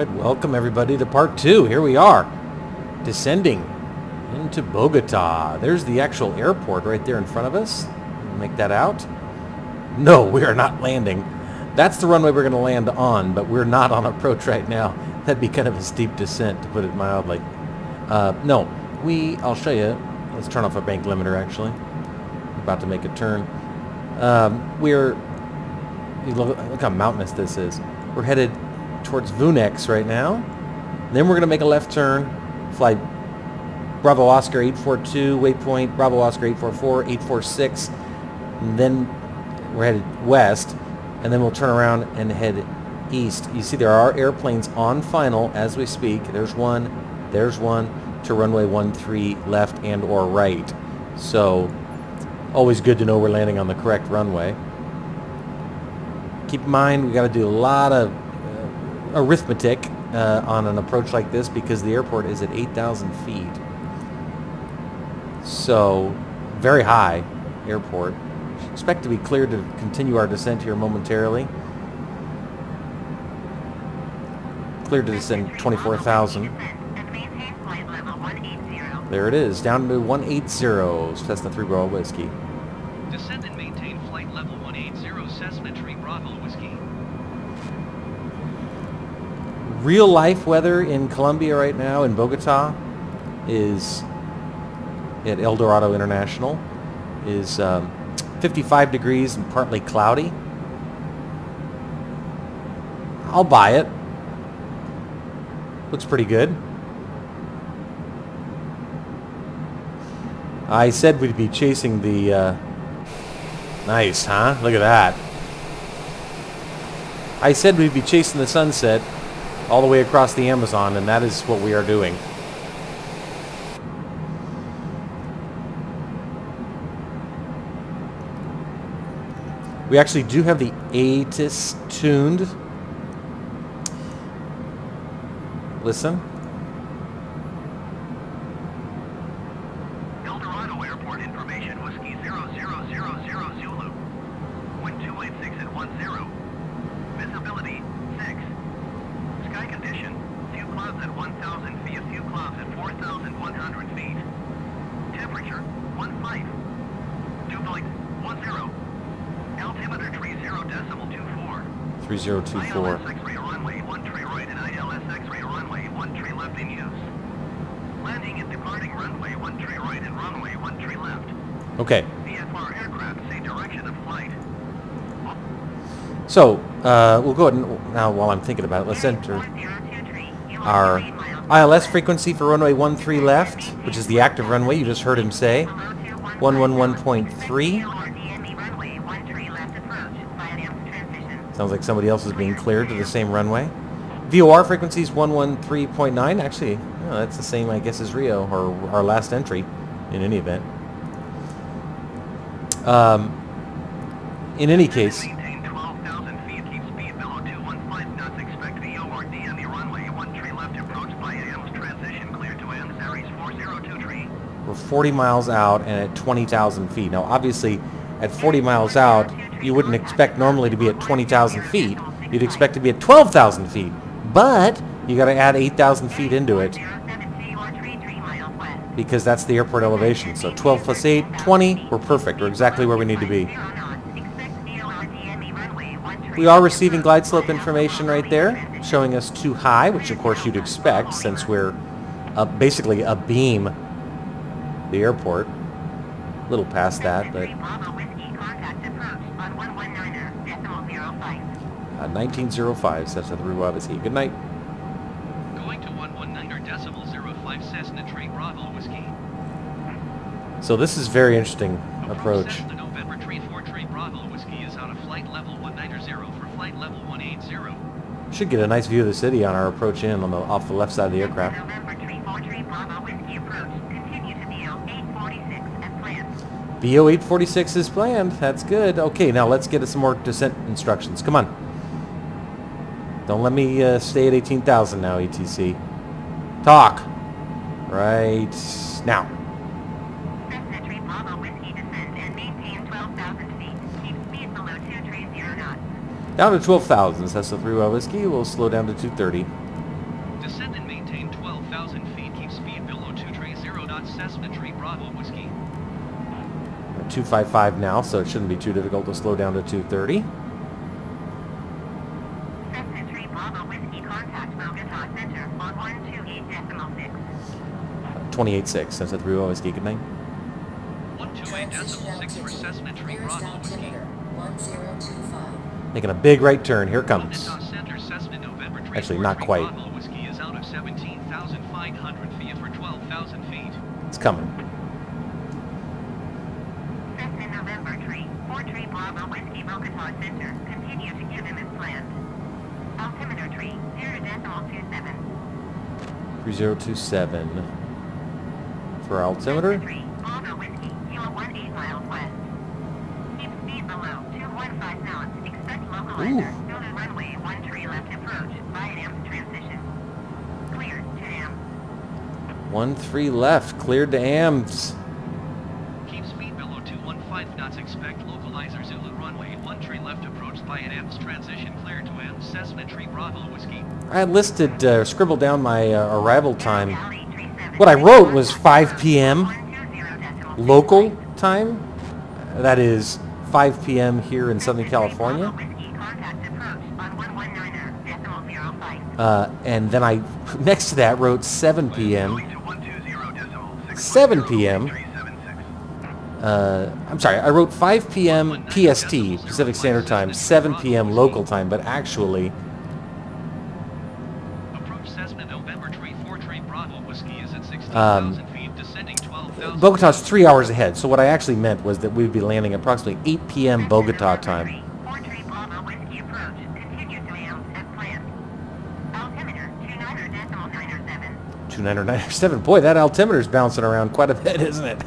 Alright, welcome everybody to part 2. Here we are, descending into Bogota. There's the actual airport right there in front of us. Make that out. No, we are not landing. That's the runway we're going to land on, but we're not on approach right now. That'd be kind of a steep descent, to put it mildly. No, I'll show you. Let's turn off our bank limiter, actually. We're about to make a turn. Look how mountainous this is. We're headed towards Vunex right now. Then we're going to make a left turn, fly Bravo Oscar 842, waypoint Bravo Oscar 844, 846, and then we're headed west, and then we'll turn around and head east. You see there are airplanes on final as we speak. There's one to runway 13 left and or right. So always good to know we're landing on the correct runway. Keep in mind we got to do a lot of arithmetic on an approach like this because the airport is at 8,000 feet. So very high airport. Expect to be cleared to continue our descent here momentarily. Cleared to descend 24,000. There it is, down to 180. Cessna 3 Bravo Whiskey. Descend and maintain flight level 180, Cessna 3 Bravo Whiskey. Real life weather in Colombia right now in Bogota is at El Dorado International is 55 degrees and partly cloudy. I'll buy it. Looks pretty good. I said we'd be chasing the nice, huh? Look at that. I said we'd be chasing the sunset all the way across the Amazon, and that is what we are doing. We actually do have the ATIS tuned. Listen. El Dorado Airport information, Whiskey 0000 Zulu. Wind 286 at 10. Visibility 6. Sky condition, few clouds at 1,000 feet, few clouds at 4,100 feet. Temperature 15. Dew point 10. Altimeter 30.24. 3024. ILS X-ray runway 13 right and ILS X-ray runway 13 left in use. Landing and departing runway 13 right and runway 13 left. Okay. VFR aircraft, say direction of flight. So, we'll go ahead and, now while I'm thinking about it, let's enter our ILS frequency for runway 13 left, which is the active runway, you just heard him say. 111.3. Sounds like somebody else is being cleared to the same runway. VOR frequency is 113.9. Actually, that's the same, I guess, as Rio, or our last entry, in any event. In any case, Maintain 12,000 feet, keep speed below 215 knots, expect VOR DME runway 13 left approach by AM's transition clear to AM Aries 402 we're 40 miles out and at 20,000 feet. Now, obviously, at 40 miles out, you wouldn't expect normally to be at 20,000 feet. You'd expect to be at 12,000 feet. But you got to add 8,000 feet into it because that's the airport elevation. So 12 plus 8, 20. We're perfect. We're exactly where we need to be. We are receiving glide slope information right there, showing us too high, which of course you'd expect since we're basically abeam the airport. A little past that, but 1905, Cessna 3 Bravo Whiskey. Good night. Going to 119.05 Cessna 3 Bravo Whiskey. So this is very interesting approach. Cessna November 343 Bravo Whiskey is out of flight level 190 for flight level 180. Should get a nice view of the city on our approach in off the left side of the aircraft. November 343 Bravo Whiskey approach. Continue to VO 846 as planned. VO 846 is planned. That's good. Okay, now let's get some more descent instructions. Come on. Don't let me stay at 18,000 now, ETC. Talk. Right now. Cessna 3 Bravo Whiskey descend and maintain 12,000 feet. Keep speed below 230 knots. Down to 12,000. Cessna 3 Whiskey. We'll slow down to 230. 255 now, so it shouldn't be too difficult to slow down to 230. Cessna 3 Bravo Whiskey, contact Bogota Center on 128.6. 28.6, that's a 3 Whiskey. Good night. 128.6 for Cessna 3 Bravo Whiskey. 1025. Making a big right turn. Here it comes. Bogota Center, Cessna November 3 Actually, not 43 quite. Bravo Whiskey is out of 17,500 feet for 12,000 feet. It's coming. Cessna November 3 43 Bravo Whiskey, Bogota Center. Continue to give him as planned. Altimeter 30.27. 3027 for our altimeter. 3 Bravo Whiskey, you are 18 miles west. Keep speed below 215 knots. Expect localizer. Go to runway 13 left approach. By an AMS transition. Cleared to AMS. 13 left, cleared to AMS. Keep speed below 215 knots. Expect localizer Zulu runway 13 left approach by an AMS transition cleared to AMS Cessna 3 Bravo Whiskey. I had listed, scribbled down my arrival time. What I wrote was 5 p.m. local time. That is 5 p.m. here in Southern California. And then I, next to that, wrote 7 p.m. 7 p.m. I'm sorry, I wrote 5 p.m. PST, Pacific Standard Time, 7 p.m. local time, but actually, Approach Cessna November 343 Bravo Whiskey is at 16,000 feet, descending 12,000. Bogota's 3 hours ahead. So what I actually meant was that we'd be landing approximately 8 p.m. Bogota time. 43 Bravo Whiskey approach. Continue to AMS as planned. Altimeter 29.97. 2997. Boy, that altimeter's bouncing around quite a bit, isn't it?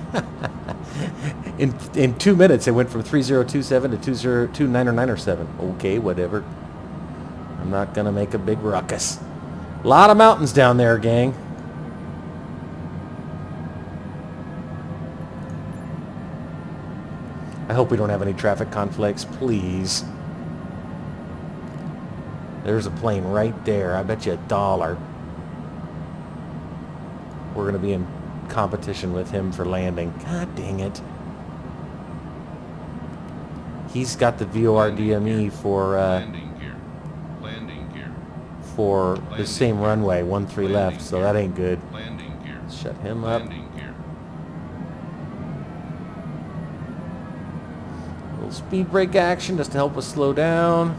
in 2 minutes, it went from 3027 to 2997. Okay, whatever. I'm not gonna make a big ruckus. A lot of mountains down there, gang. I hope we don't have any traffic conflicts, please. There's a plane right there. I bet you $1. We're going to be in competition with him for landing. God dang it. He's got the VORDME for the same runway, 13 left, so that ain't good. Shut him up. Little speed brake action just to help us slow down.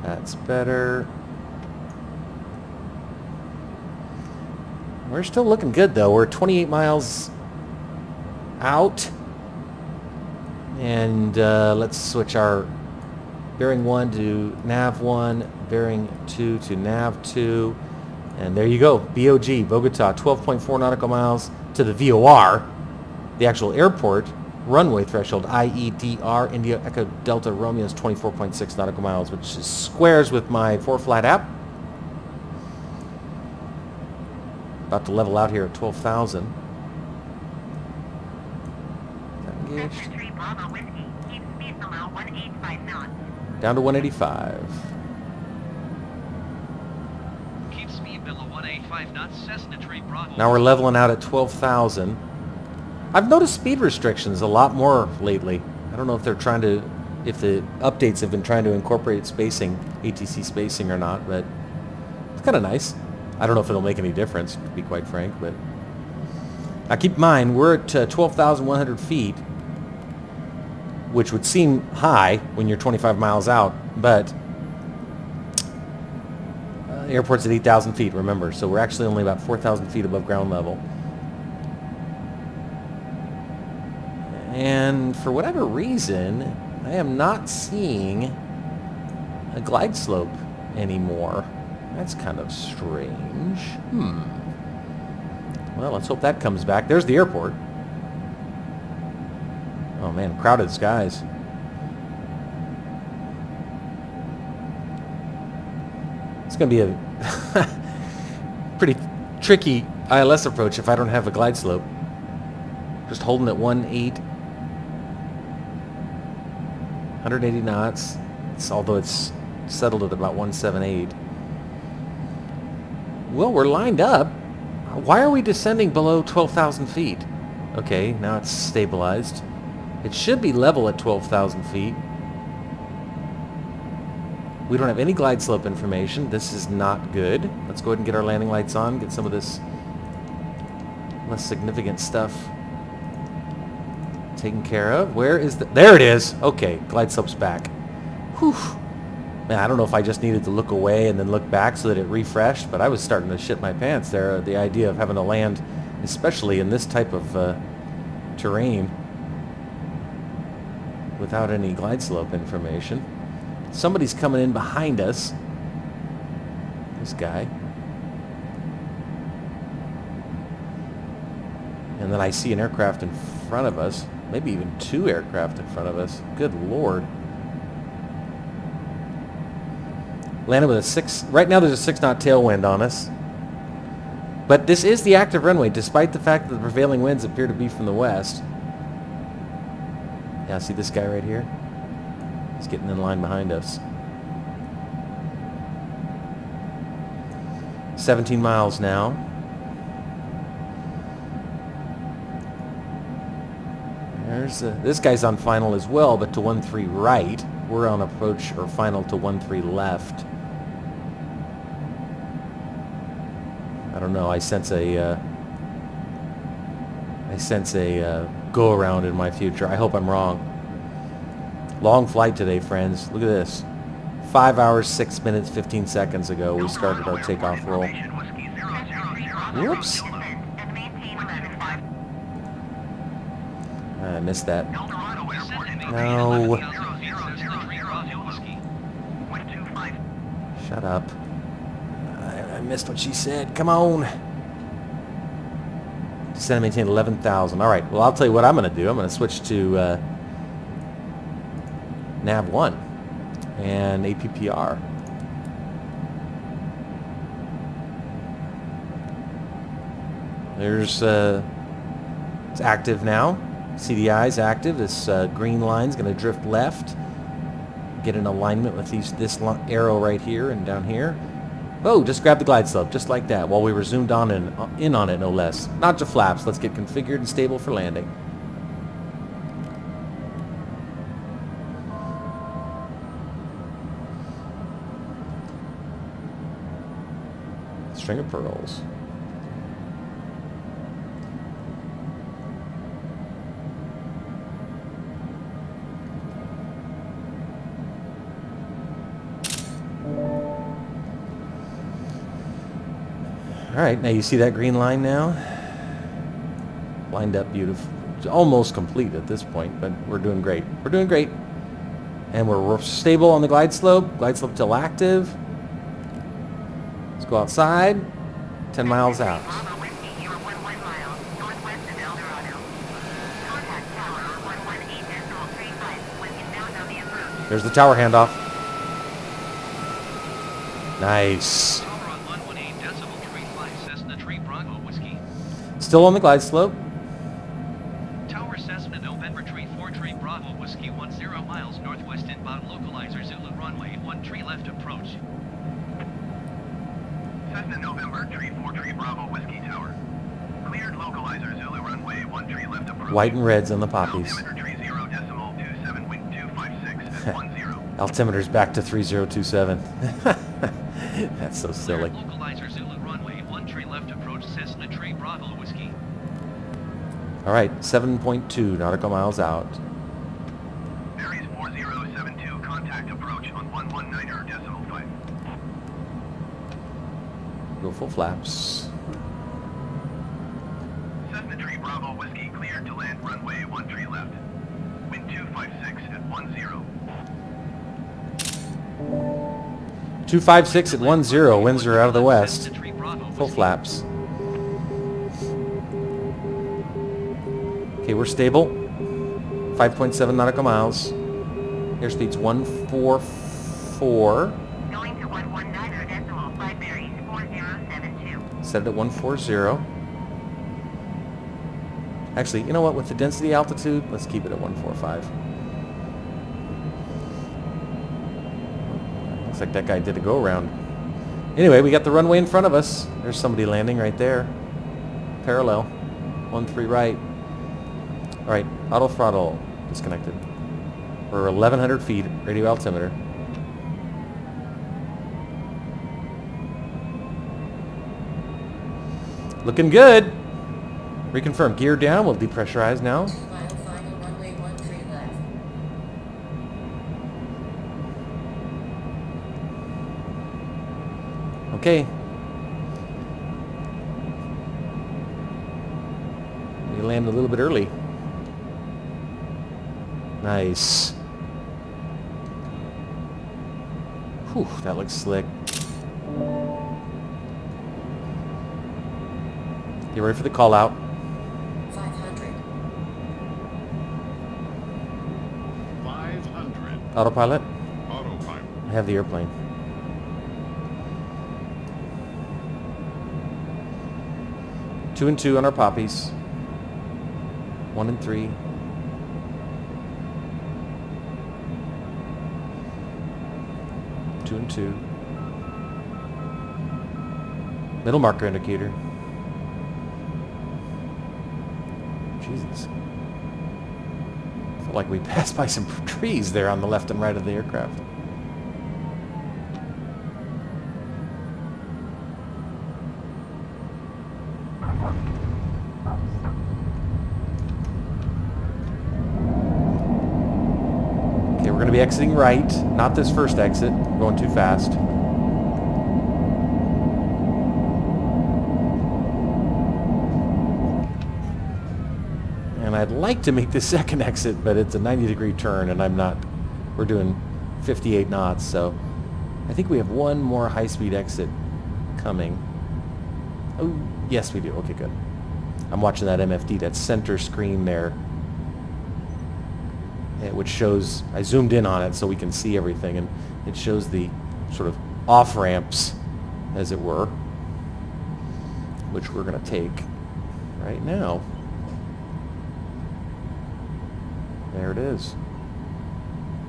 That's better. We're still looking good though. We're 28 miles out. And let's switch our bearing 1 to nav 1, bearing 2 to nav 2. And there you go. BOG, Bogota, 12.4 nautical miles to the VOR, the actual airport. Runway threshold, IEDR, India Echo Delta Romeo is 24.6 nautical miles, which is squares with my 4-flat app. About to level out here at 12,000. Cessna 3 Bravo Whiskey. Keep speed below 185 knots. Down to 185. Keep speed below 185 knots. Cessna 3 Bravo. Now we're leveling out at 12,000. I've noticed speed restrictions a lot more lately. I don't know if they're trying to, if the updates have been trying to incorporate spacing, ATC spacing or not, but it's kind of nice. I don't know if it'll make any difference, to be quite frank, but now keep in mind, we're at 12,100 feet, which would seem high when you're 25 miles out, but the airport's at 8,000 feet, remember, so we're actually only about 4,000 feet above ground level. And for whatever reason, I am not seeing a glide slope anymore. That's kind of strange. Well, let's hope that comes back. There's the airport. Oh man, crowded skies. It's going to be a pretty tricky ILS approach if I don't have a glide slope. Just holding at 180 knots, although it's settled at about 178. Well, we're lined up. Why are we descending below 12,000 feet? Okay, now it's stabilized. It should be level at 12,000 feet. We don't have any glide slope information. This is not good. Let's go ahead and get our landing lights on, get some of this less significant stuff taken care of. Where is the... There it is! Okay, glide slope's back. Whew. Man, I don't know if I just needed to look away and then look back so that it refreshed, but I was starting to shit my pants there. The idea of having to land, especially in this type of terrain, without any glide slope information. Somebody's coming in behind us. This guy. And then I see an aircraft in front of us. Maybe even two aircraft in front of us. Good Lord. Landed with a 6... Right now there's a 6-knot tailwind on us. But this is the active runway, despite the fact that the prevailing winds appear to be from the west. Yeah, see this guy right here? He's getting in line behind us. 17 miles now. There's this guy's on final as well, but to 13 right. We're on approach or final to 13 left. I don't know. I sense a go around in my future. I hope I'm wrong. Long flight today, friends. Look at this. 5 hours, 6 minutes, 15 seconds ago we started our takeoff roll. Whoops. I missed that. No. Shut up. I missed what she said. Come on. Descend and maintain 11,000. All right. Well, I'll tell you what I'm going to do. I'm going to switch to nav 1 and APPR. There's it's active now. CDI is active. This green line is going to drift left. Get in alignment with this arrow right here and down here. Oh, just grab the glide slope, just like that, while we were zoomed on and in on it, no less. Not to flaps. Let's get configured and stable for landing. String of pearls. All right, now you see that green line now? Lined up beautiful. It's almost complete at this point, but we're doing great. We're doing great. And we're stable on the glide slope. Glide slope till active. Let's go outside. 10 miles out. There's the tower handoff. Nice. Still on the glide slope. Tower Cessna November Tree 4 Tree Bravo Whiskey 10 miles northwest inbound localizer Zulu runway 13 left approach. Cessna November Tree 4 Tree Bravo Whiskey Tower. Cleared localizer Zulu runway 13 left approach. White and reds on the poppies. Altimeter tree 0.27 wind 256 at 10. Altimeter's back to 3027. That's so silly. Localizer Zulu runway 13 left approach Cessna Tree Bravo Whiskey. All right, 7.2 nautical miles out. Aries 4072 contact approach on 119.5. Go full flaps. Cessna Tree Bravo Whiskey cleared to land runway 13 left. Wind 256 at 10. 256 at 10. Winds are out of the west. Full flaps. Okay, we're stable. 5.7 nautical miles. Airspeed's 144. Going to 119.5 berries 4072. Set it at 140. Actually, you know what? With the density altitude, let's keep it at 145. Looks like that guy did a go-around. Anyway, we got the runway in front of us. There's somebody landing right there. Parallel. 13 right. All right, auto throttle. disconnected. We're 1,100 feet, radio altimeter. Looking good. Reconfirm. Gear down. We'll depressurize now. Final runway 13 left. Okay. We landed a little bit early. Nice. Whew, that looks slick. Get ready for the call out. 500. 500. Autopilot. Autopilot. I have the airplane. Two and two on our poppies. 1 and 3. Two and 2. Middle marker indicator. Jesus. Felt like we passed by some trees there on the left and right of the aircraft. Okay, we're going to be exiting right, not this first exit. We're going too fast. And I'd like to make the second exit, but it's a 90-degree turn, and I'm not. We're doing 58 knots, so I think we have one more high-speed exit coming. Oh, yes, we do. Okay, good. I'm watching that MFD, that center screen there, which shows, I zoomed in on it so we can see everything, and it shows the sort of off-ramps, as it were, which we're going to take right now. There it is.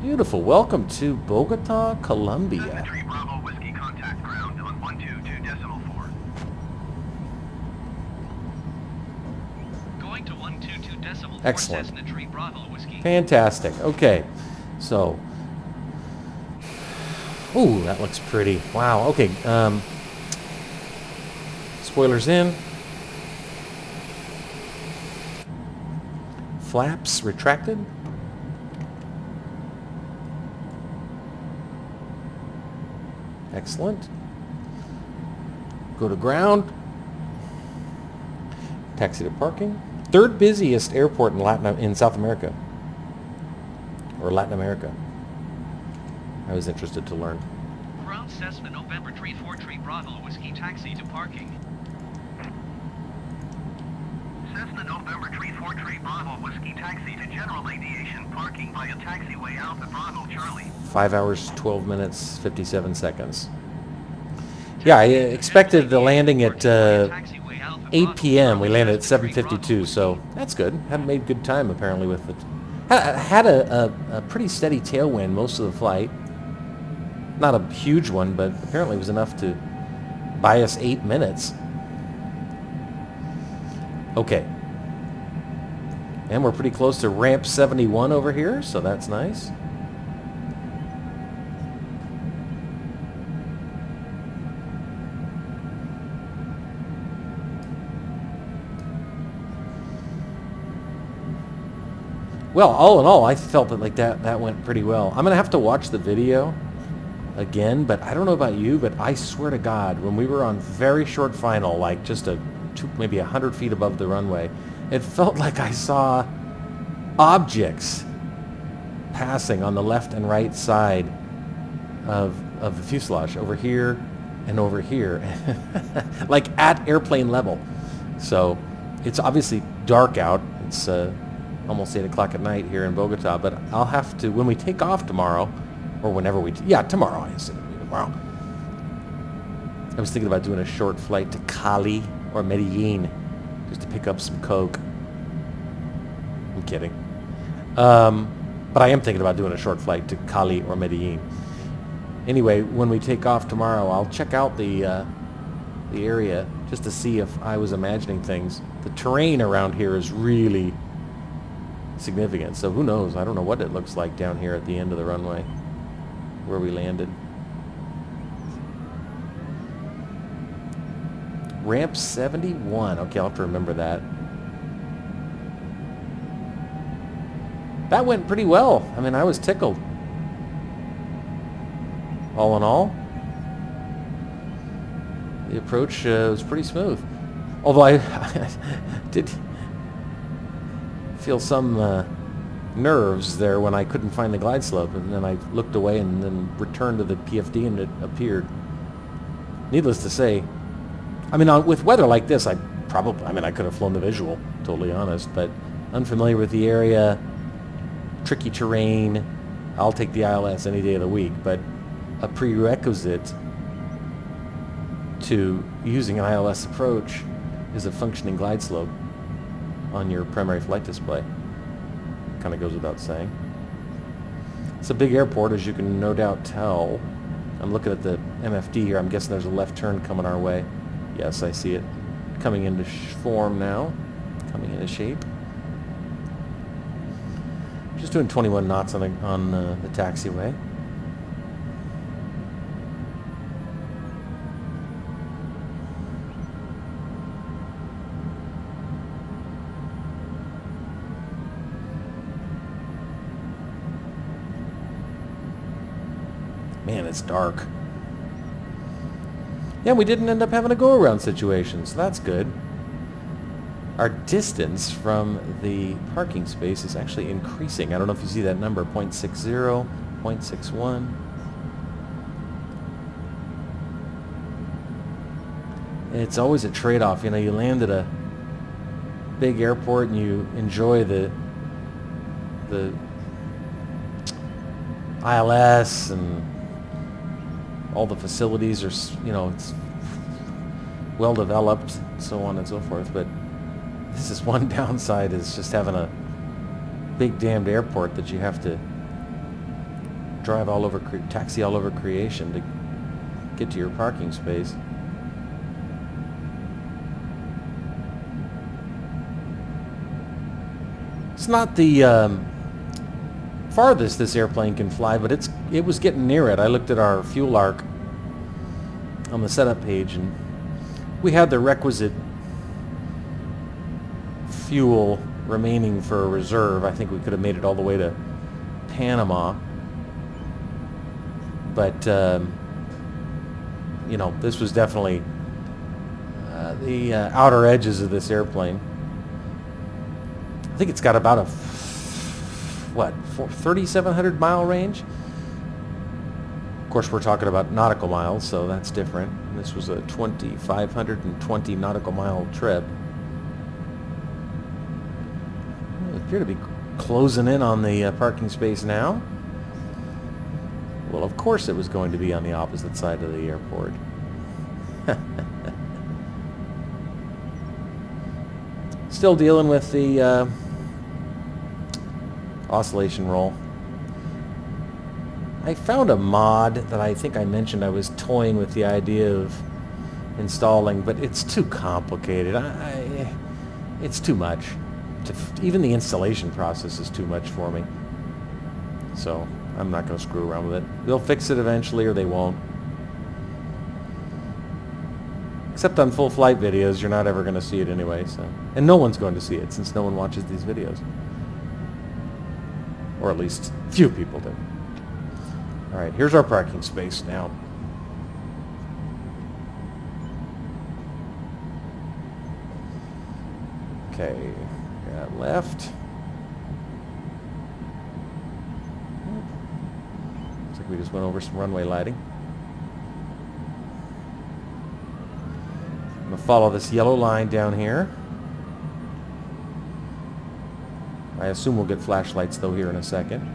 Beautiful. Welcome to Bogota, Colombia. Cessna Bravo Whiskey contact ground on 122.4. Going to 122.4. Excellent. Cessna Tree Bravo Whiskey. Fantastic. Okay. So. Ooh, that looks pretty. Wow. Okay. Spoilers in. Flaps retracted. Excellent. Go to ground. Taxi to parking. Third busiest airport in South America. Or Latin America. I was interested to learn. Ground Cessna November 34 Tree Bravo Whiskey taxi to parking. Cessna November 34 Tree Bravo Whiskey taxi to general aviation parking via taxiway Alpha Bravo Charlie. 5 hours, 12 minutes, 57 seconds. Yeah, I expected the landing at 8 p.m. We landed at 7:52, so that's good. Had made good time apparently with it. Had a pretty steady tailwind most of the flight. Not a huge one, but apparently it was enough to buy us 8 minutes. Okay. And we're pretty close to ramp 71 over here, so that's nice. Well, all in all, I felt that that went pretty well. I'm going to have to watch the video again, but I don't know about you, but I swear to God, when we were on very short final, like just maybe 100 feet above the runway, it felt like I saw objects passing on the left and right side of the fuselage, over here and over here, like at airplane level. So it's obviously dark out. It's almost 8 o'clock at night here in Bogota, but I'll have to, when we take off tomorrow, or whenever tomorrow, I assume it'll be tomorrow. I was thinking about doing a short flight to Cali or Medellin, just to pick up some coke. I'm kidding. But I am thinking about doing a short flight to Cali or Medellin. Anyway, when we take off tomorrow, I'll check out the area just to see if I was imagining things. The terrain around here is really significant. So who knows? I don't know what it looks like down here at the end of the runway where we landed. Ramp 71. Okay, I'll have to remember that. That went pretty well. I mean, I was tickled. All in all, the approach was pretty smooth. Although I did feel some nerves there when I couldn't find the glide slope, and then I looked away and then returned to the PFD and it appeared. Needless to say, I mean, with weather like this, I could have flown the visual, totally honest, but unfamiliar with the area, tricky terrain, I'll take the ILS any day of the week, but a prerequisite to using an ILS approach is a functioning glide slope on your primary flight display. Kind of goes without saying. It's a big airport, as you can no doubt tell. I'm looking at the MFD here. I'm guessing there's a left turn coming our way. Yes, I see it coming into form now, coming into shape. Just doing 21 knots on the taxiway. Man, it's dark. Yeah, we didn't end up having a go-around situation, so that's good. Our distance from the parking space is actually increasing. I don't know if you see that number, 0.60, 0.61. It's always a trade-off. You know, you land at a big airport and you enjoy the ILS and all the facilities are, you know, it's well developed, so on and so forth. But this is one downside, is just having a big damned airport that you have to drive all over, taxi all over creation to get to your parking space. It's not the farthest this airplane can fly, but it was getting near it. I looked at our fuel arc on the setup page, and we had the requisite fuel remaining for a reserve. I think we could have made it all the way to Panama, but you know, this was definitely the outer edges of this airplane. I think it's got about a 3,700 mile range. Of course, we're talking about nautical miles, so that's different. This was a 2,520 nautical mile trip. We appear to be closing in on the parking space now. Well, of course it was going to be on the opposite side of the airport. Still dealing with the oscillation roll. I found a mod that I think I mentioned I was toying with the idea of installing, but it's too complicated. It's too much. Even the installation process is too much for me. So I'm not going to screw around with it. They'll fix it eventually, or they won't. Except on full flight videos, you're not ever going to see it anyway. So, and no one's going to see it, since no one watches these videos. Or at least few people do. All right, here's our parking space now. Okay, got left. Looks like we just went over some runway lighting. I'm going to follow this yellow line down here. I assume we'll get flashlights, though, here in a second.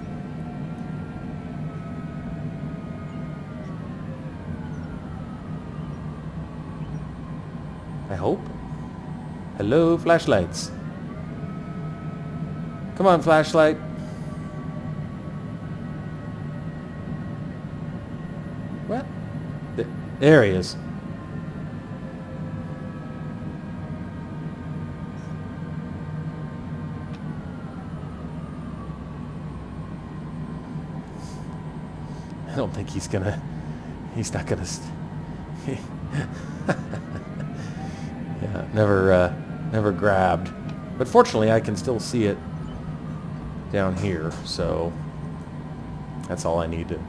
I hope. Hello, flashlights. Come on, flashlight. What? There he is. I don't think he's not gonna, yeah, never grabbed. But fortunately, I can still see it down here, so that's all I need to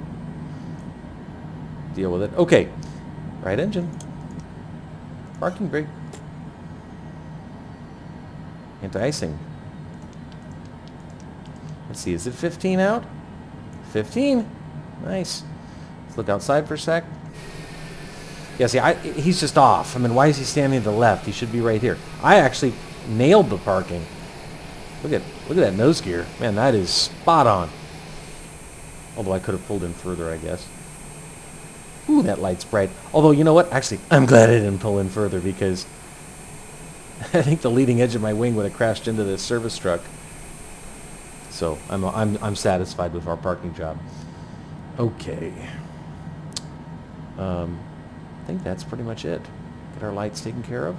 deal with it. Okay, right engine, parking brake, anti-icing. Let's see, is it 15 out? 15. Nice. Let's look outside for a sec. Yeah, see, he's just off. I mean, why is he standing to the left? He should be right here. I actually nailed the parking. Look at that nose gear. Man, that is spot on. Although I could have pulled in further, I guess. Ooh, that light's bright. Although, you know what? Actually, I'm glad I didn't pull in further because I think the leading edge of my wing would have crashed into this service truck. So I'm satisfied with our parking job. Okay. I think that's pretty much it. Get our lights taken care of.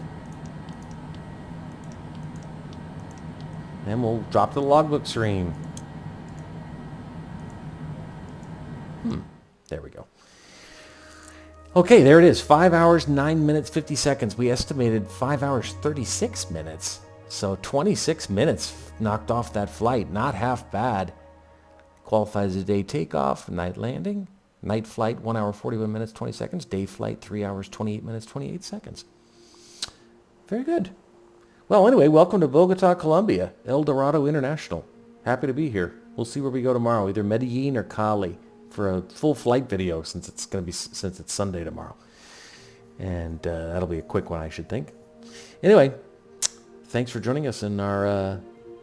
And we'll drop the logbook screen. There we go. Okay, there it is. 5 hours, 9 minutes, 50 seconds. We estimated 5 hours, 36 minutes. So 26 minutes knocked off that flight. Not half bad. Qualifies as a day takeoff, night landing. Night flight, 1 hour, 41 minutes, 20 seconds. Day flight, 3 hours, 28 minutes, 28 seconds. Very good. Well, anyway, welcome to Bogota, Colombia, El Dorado International. Happy to be here. We'll see where we go tomorrow, either Medellin or Cali, for a full flight video since it's Sunday tomorrow. And that'll be a quick one, I should think. Anyway, thanks for joining us in our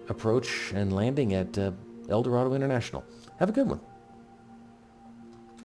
approach and landing at El Dorado International. Have a good one.